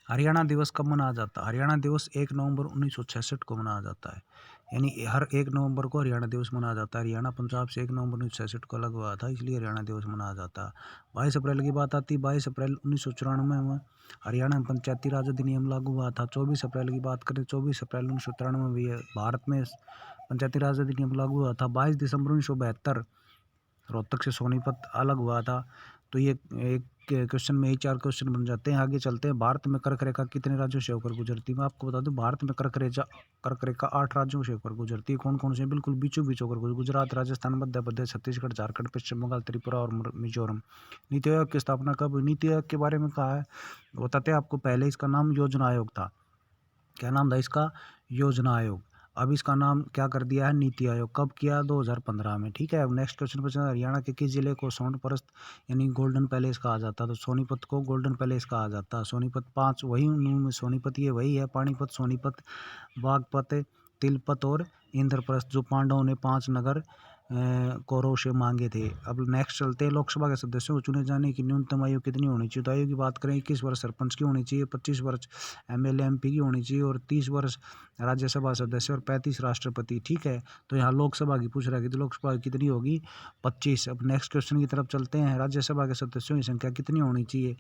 हरियाणा दिवस कब मनाया जाता है? हरियाणा दिवस 1 नवंबर 1966 को मनाया जाता है। यानी हर 1 नवंबर को हरियाणा दिवस मनाया जाता है। हरियाणा पंजाब से 1 नवंबर 1966 को अलग हुआ था, इसलिए हरियाणा दिवस मनाया जाता है। 22 अप्रैल की बात आती है, 22 अप्रैल 1994 में हरियाणा में पंचायती राज अधिनियम लागू हुआ था। 24 अप्रैल की बात करें, 24 अप्रैल 1993 में भी भारत में पंचायती राज अधिनियम लागू हुआ था। 22 दिसंबर 1972 रोहतक से सोनीपत अलग हुआ था। तो ये एक क्वेश्चन में ही 4 क्वेश्चन बन जाते हैं। आगे चलते हैं। भारत में कर्क रेखा कितने राज्यों से होकर गुजरती है? मैं आपको बता दूं, भारत में कर्क रेखा 8 राज्यों से होकर गुजरती है। कौन कौन से? बिल्कुल बीचों बीच होकर गुजरात, राजस्थान, मध्य प्रदेश, छत्तीसगढ़, झारखंड, पश्चिम बंगाल, त्रिपुरा और मिजोरम। नीति आयोग की स्थापना कब हुई? नीति आयोग के बारे में कहा है, बताते हैं आपको। पहले इसका नाम योजना आयोग था। क्या नाम था इसका? योजना आयोग। अब इसका नाम क्या कर दिया है? नीति आयोग। कब किया? 2015 में। ठीक है। अब नेक्स्ट क्वेश्चन पर चलते हैं। हरियाणा के किस जिले को स्वर्ण परस्त यानी गोल्डन पैलेस कहा जाता है? तो सोनीपत को गोल्डन पैलेस कहा जाता है। सोनीपत 5 वही उनमें सोनीपत ये वही है। पानीपत, सोनीपत, बागपत, तिलपत और इंद्रप्रस्थ, जो पांडवों ने 5 नगर कौरवों से मांगे थे। अब नेक्स्ट चलते हैं। लोकसभा के सदस्यों को चुने जाने की न्यूनतम आयु कितनी होनी चाहिए? तो आयु की बात करें, 21 वर्ष सरपंच की होनी चाहिए, 25 वर्ष एमएलए एमपी की होनी चाहिए और 30 वर्ष राज्यसभा सदस्य और 35 राष्ट्रपति। ठीक है। तो यहाँ लोकसभा की पूछ रहा है कि तो लोकसभा की कितनी होगी? 25। अब नेक्स्ट क्वेश्चन की तरफ चलते हैं। राज्यसभा के सदस्यों की संख्या कितनी होनी चाहिए?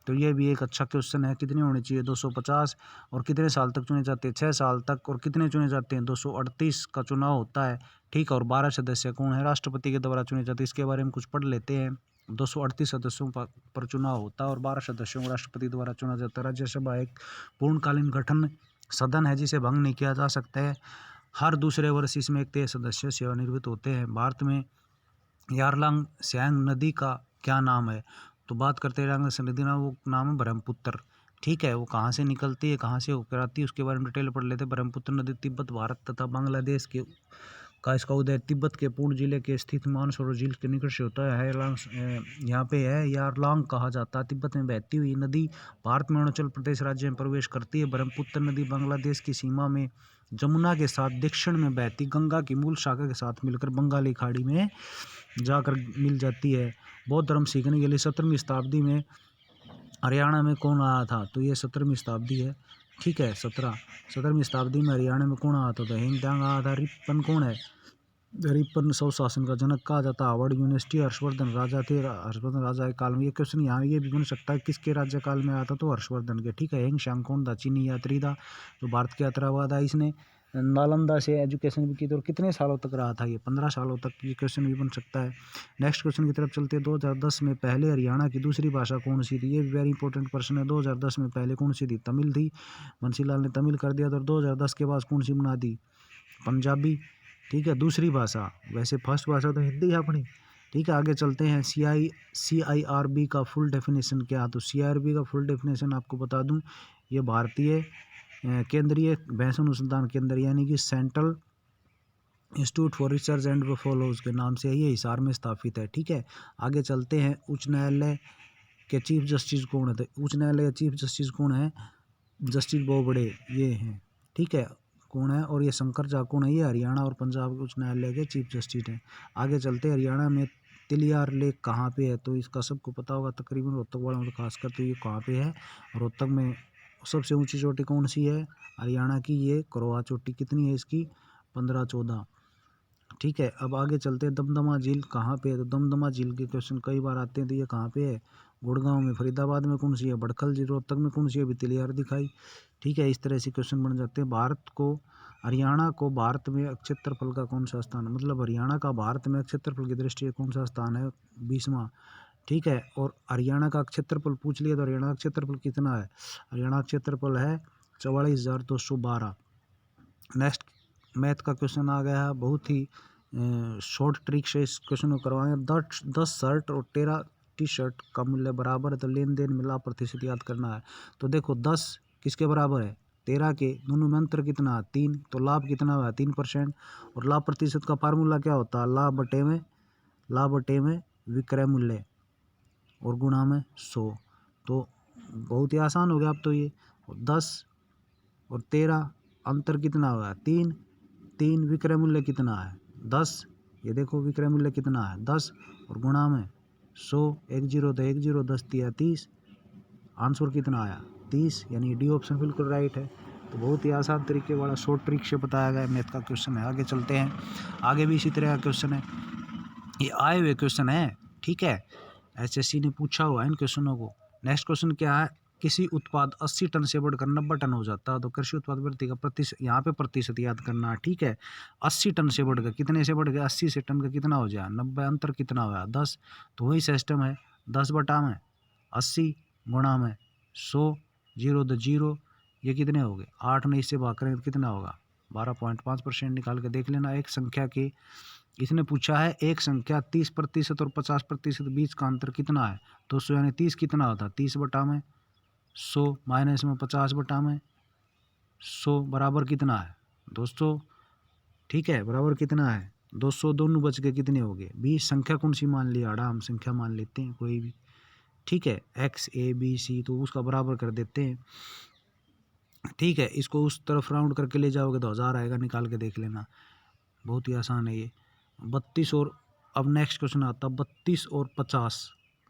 तो ये भी एक अच्छा क्वेश्चन है। कितनी होनी चाहिए? 250। और कितने साल तक चुने जाते हैं? 6 साल तक। और कितने चुने जाते हैं? 238 का चुनाव होता है। ठीक है। और 12 सदस्य कौन है? राष्ट्रपति के द्वारा चुने जाते हैं। इसके बारे में कुछ पढ़ लेते हैं। 238 सदस्यों पर चुनाव होता है और 12 सदस्यों को राष्ट्रपति द्वारा चुना जाता है। राज्यसभा एक पूर्णकालीन गठन सदन है जिसे भंग नहीं किया जा सकता है। हर दूसरे वर्ष इसमें 1 सदस्य सेवानिवृत्त होते हैं। भारत में यारलंग स्यांग नदी का क्या नाम है? तो बात करते हैं यारलंग नदी ना, वो नाम है ब्रह्मपुत्र। ठीक है। वो कहाँ से निकलती है, कहाँ से होकर आती है, उसके बारे में डिटेल पढ़ लेते हैं। ब्रह्मपुत्र नदी तिब्बत, भारत तथा बांग्लादेश के का इसका उदय तिब्बत के पूर्ण जिले के स्थित मानसरोवर झील के निकट से होता है। यहाँ पे है यारलंग कहा जाता है। तिब्बत में बहती हुई नदी भारत में अरुणाचल प्रदेश राज्य में प्रवेश करती है। ब्रह्मपुत्र नदी बांग्लादेश की सीमा में जमुना के साथ दक्षिण में बहती गंगा की मूल शाखा के साथ मिलकर बंगाली खाड़ी में जाकर मिल जाती है। बौद्ध धर्म सीखने के लिए 17वीं शताब्दी में हरियाणा में कौन आया था? तो ये 17वीं शताब्दी है। ठीक है। 17वीं शताब्दी में हरियाणा में कौन आया था? तो हिंगदांग आया था। रिपन कौन है? रिपन स्वशासन का जनक कहा जाता है। हार्वर्ड यूनिवर्सिटी हर्षवर्धन राजा थे। हर्षवर्धन राजा के काल में। ये क्वेश्चन यहाँ ये भी बन सकता है, किसके राज्यकाल में आया था? तो हर्षवर्धन के। ठीक है। हिंग शांग कौन था? चीनी यात्री था जो भारत की यात्रा हुआ था। इसने नालंदा से एजुकेशन भी की थी। और कितने सालों तक रहा था? ये 15 सालों तक। ये क्वेश्चन भी बन सकता है। नेक्स्ट क्वेश्चन की तरफ चलते हैं। 2010 में पहले हरियाणा की दूसरी भाषा कौन सी थी? ये भी वेरी इंपॉर्टेंट प्रश्न है। 2010 में पहले कौन सी थी? तमिल थी। बंसीलाल ने तमिल कर दिया था। और 2010 के बाद कौन सी बना दी? पंजाबी। ठीक है। दूसरी भाषा, वैसे फर्स्ट भाषा तो हिंदी है अपनी। ठीक है। आगे चलते हैं। CIRB का फुल डेफिनेशन क्या? तो CIRB का फुल डेफिनेशन आपको बता दूं, ये भारतीय केंद्रीय भैंस अनुसंधान केंद्र यानी कि central institute for research and follows के नाम से ये हिसार में स्थापित है। ठीक है। आगे चलते हैं। उच्च न्यायालय के चीफ जस्टिस कौन है? तो उच्च न्यायालय के चीफ जस्टिस कौन है? जस्टिस बोबड़े ये हैं। ठीक है। कौन है? और ये शंकर झा कौन है? ये हरियाणा और पंजाब के उच्च न्यायालय के चीफ जस्टिस हैं। आगे चलते हैं। हरियाणा में तिलियार लेक कहाँ पे है? तो इसका सबको पता होगा तकरीबन, रोहतक वालों को खासकर। तो ये कहाँ पे है? रोहतक में। सबसे ऊंची चोटी कौन सी है हरियाणा की? ये करवा चोटी। कितनी है इसकी? 15-14। ठीक है। अब आगे चलते हैं। दमदमा झील कहाँ पे है? तो दमदमा झील के क्वेश्चन कई बार आते हैं। तो ये कहाँ पे है? गुड़गांव में। फरीदाबाद में कौन सी है? बड़खल झील। रोहतक में कौन सी है? अभी तिलियार दिखाई। ठीक है। इस तरह से क्वेश्चन बन जाते हैं। हरियाणा को भारत में क्षेत्रफल का कौन सा स्थान है? मतलब हरियाणा का भारत में क्षेत्रफल की दृष्टि से कौन सा स्थान है? 20वां। ठीक है। और हरियाणा का क्षेत्रफल पूछ लिया तो हरियाणा का क्षेत्रफल कितना है? हरियाणा का क्षेत्रफल है 44,212। नेक्स्ट मैथ का क्वेश्चन आ गया है। बहुत ही शॉर्ट ट्रिक से इस क्वेश्चन को करवाएंगे। 10 शर्ट और 13 टी शर्ट का मूल्य बराबर है तो लेन देन में लाभ प्रतिशत याद करना है। तो देखो 10 किसके बराबर है? 13 के। दोनों में अंतर कितना है? 3। तो लाभ कितना हुआ? 3%। और लाभ प्रतिशत का फार्मूला क्या होता है? लाभ बटे में विक्रय मूल्य और गुणा में 100। तो बहुत ही आसान हो गया अब तो ये। 10 और 13 अंतर कितना हुआ? 3। 3 विक्रय मूल्य कितना है? 10। ये देखो विक्रय मूल्य कितना है? 10 और गुणा में 100। 1 0 तो 1 0, 10 तिया 30। आंसर कितना आया? 30, यानी डी ऑप्शन बिल्कुल राइट है। तो बहुत ही आसान तरीके वाला शॉर्ट ट्रिक से बताया गया मैथ का क्वेश्चन है। आगे चलते हैं, आगे भी इसी तरह का क्वेश्चन है, ये आए हुए क्वेश्चन है, ठीक है, एचएससी ने पूछा हुआ है इन क्वेश्चनों को। नेक्स्ट क्वेश्चन क्या है, किसी उत्पाद 80 टन से बढ़कर 90 टन हो जाता है तो कृषि उत्पाद वृद्धि का प्रतिशत, यहाँ पे प्रतिशत याद करना है, ठीक है। 80 टन से बढ़कर, कितने से बढ़ गया, 80 से टन का कितना हो जाए, 90, अंतर कितना हुआ 10। तो वही सिस्टम है, 10 बटा में 80 गुणा में 100, 0 तो 0, ये कितने हो गए 8 ने इससे भाग करें तो कितना होगा 12.5%। निकाल के देख लेना। एक संख्या के, इसने पूछा है एक संख्या 30% और 50% बीच का अंतर कितना है, 200, यानी 30 कितना होता है 30 बटा में 100 माइनस में 50 बटा में 100 बराबर कितना है 200, ठीक है, बराबर कितना है 200, दोनों बच के कितने हो गए 20। संख्या कौन सी मान लिया, आराम संख्या मान लेते हैं कोई भी, ठीक है, एक्स ए बी सी, तो उसका बराबर कर देते हैं, ठीक है। इसको उस तरफ राउंड करके ले जाओगे तो 1000 आएगा, निकाल के देख लेना, बहुत ही आसान है ये। 32 और, अब नेक्स्ट क्वेश्चन आता है 32 और 50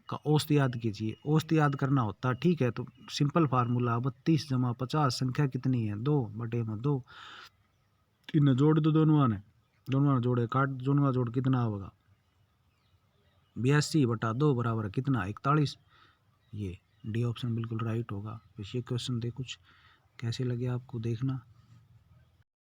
का औसत याद कीजिए। औसत याद करना होता है, ठीक है, तो सिंपल फार्मूला 32 जमा 50, संख्या कितनी है 2 बटे में 2, इन्हें जोड़ दो दोनों ने, दोनों ने जोड़े काट, दोनों का जोड़ कितना होगा 82 बटा 2 बराबर कितना 41। ये डी ऑप्शन बिल्कुल राइट होगा। तो ये क्वेश्चन दे कुछ कैसे लगे आपको देखना।